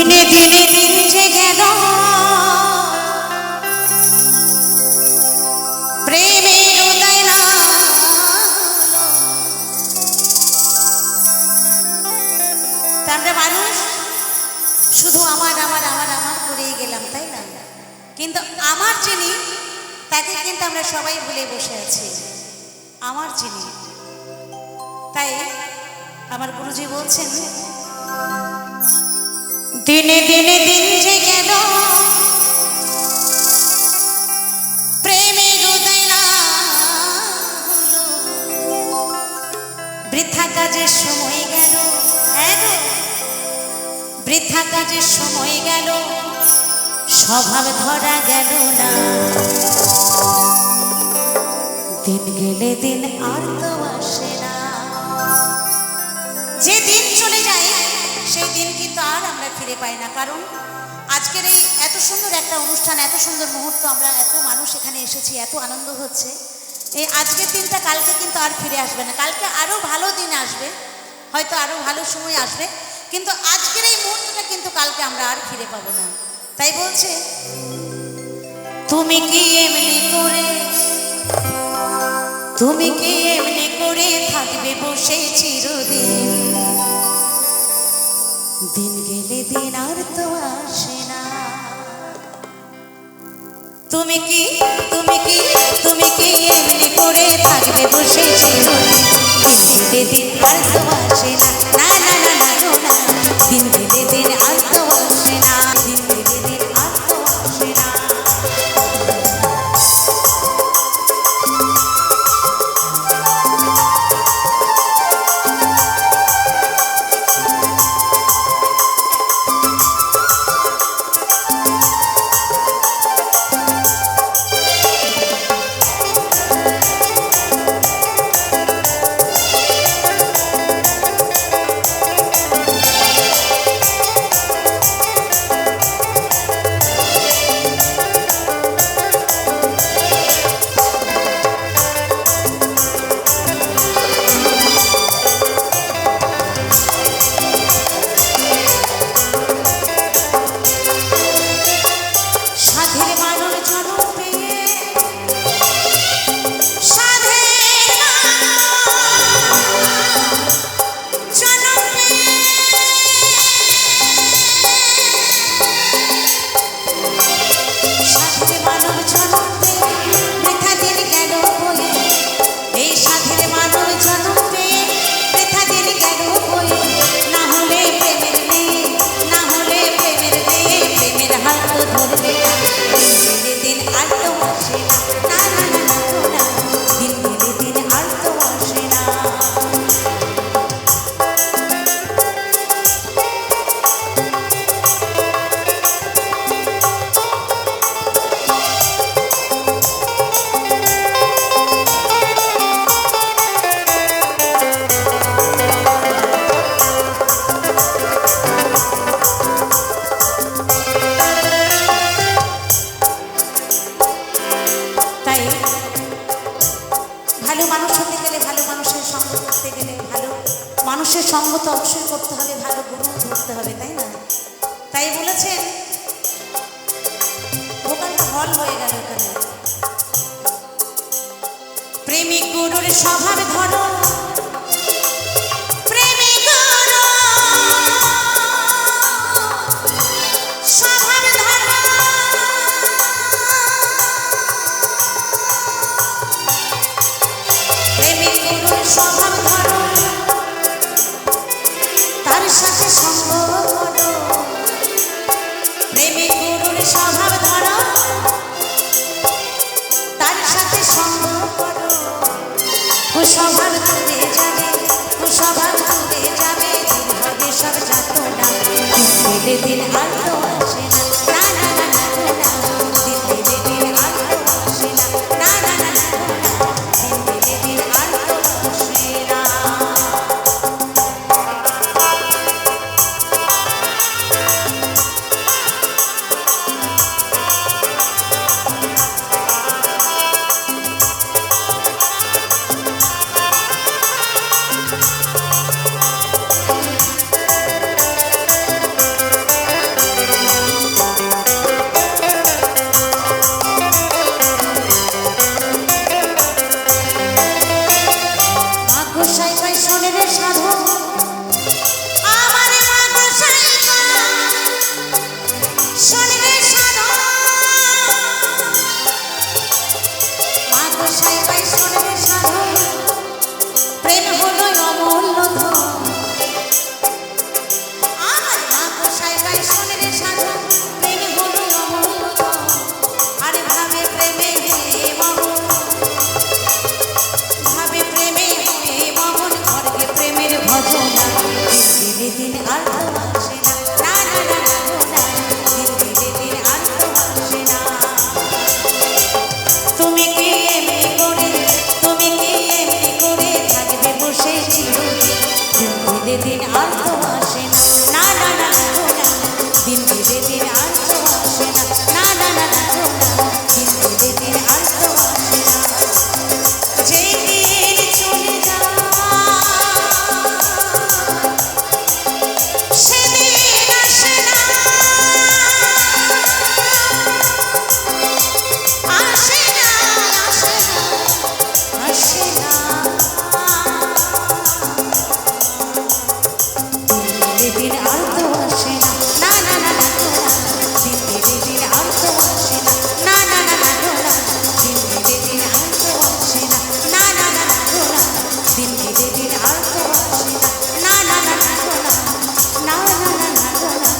দিনে দিনে দিন যে গেল প্রেমের উদয় না আমরা মানুষ শুধু আমার আমার আমার আমার করেই গেলাম, তাই না? কিন্তু আমার যিনি, তাকে কিন্তু আমরা সবাই ভুলে বসে আছি। আমার যিনি, তাই আমার গুরুজি বলছেন, দিনে দিনে দিন যে গেল প্রেমের উদয় না হলো, বৃথা কাজের সময় গেল, বৃথা কাজের সময় গেল, স্বভাব ধরা গেল না। দিন গেলে দিন আর তো আসে না। যে দিন চলে যায় সেই দিন কিন্তু আর আমরা ফিরে পাই না। কারণ আজকের এই এত সুন্দর একটা অনুষ্ঠান, এত সুন্দর মুহূর্ত, আমরা এত মানুষ এখানে এসেছি, এত আনন্দ হচ্ছে, এই আজকের দিনটা কালকে কিন্তু আর ফিরে আসবে না। কালকে আরও ভালো দিন আসবে, হয়তো আরও ভালো সময় আসবে, কিন্তু আজকের এই মুহূর্তটা কিন্তু কালকে আমরা আর ফিরে পাবো না। তাই বলছে, তুমি কি এমনি করে, তুমি কি এমনি করে থাকবে বসে চিরদিন, দিন গেলে দিন আর তো আসে না। তুমি কি, তুমি কি, তুমি কি এমনি করে থাকবে বসে চিরদিন, দিন গেলে দিন আর তো আসে না। না না না না গো না, দিন গেলে দিন আর তো আসে না, দিন গেলে দিন আর তো আসে না। মানুষের সঙ্গ তো অবশ্যই করতে হবে, ভালো গুরু ধরতে হবে, তাই না? তাই বলেছেন, ভোকালটা হল হয়ে গেল এখানে। প্রেমিক গুরুর স্বভাব ধরো, প্রেমিক গুরু স্বভাব ধরো, প্রেমিক গুরুর স্বভাব ধরো, তার সাথে সঙ্গ করো। প্রেমিক গুরুর স্বভাব ধরো, তার সাথে সঙ্গ করো। কুস্বভাব দূরে যাবে, কুস্বভাব দূরে যাবে, দিন হবে সব যাতনা, দিন দিন আর তো আসে না। না না না না না, দিন দিন আর তো আসে না। না না না না, দিন দিন আর তো আসে না। গেলে দিন আর তো আসে না, না না না না গো না, দিন গেলে দিন আর তো আসে না। তুমি কি এমনি করে, তুমি কি এমনি করে থাকবে বসে চিরদিন, দিন গেলে দিন আর তো আসে না, না না না গো না, দিন গেলে দিন আর তো আসে না, না না না গো না, দিন গেলে দিন আর তো আসে না। যেদিন চলে যায় সেদিন আসে না, আসে না, আসে না, আসে না। দিন আর তো আসে না, না না না না গো না, দিন গেলে দিন আর তো আসে না, না না না না গো না, দিন গেলে দিন আর তো আসে না, না না না না গো না, দিন গেলে দিন আর তো আসে না, না না না গো না, না না না না গো না,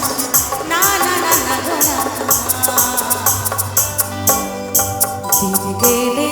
না না না না গো না, দিন গেলে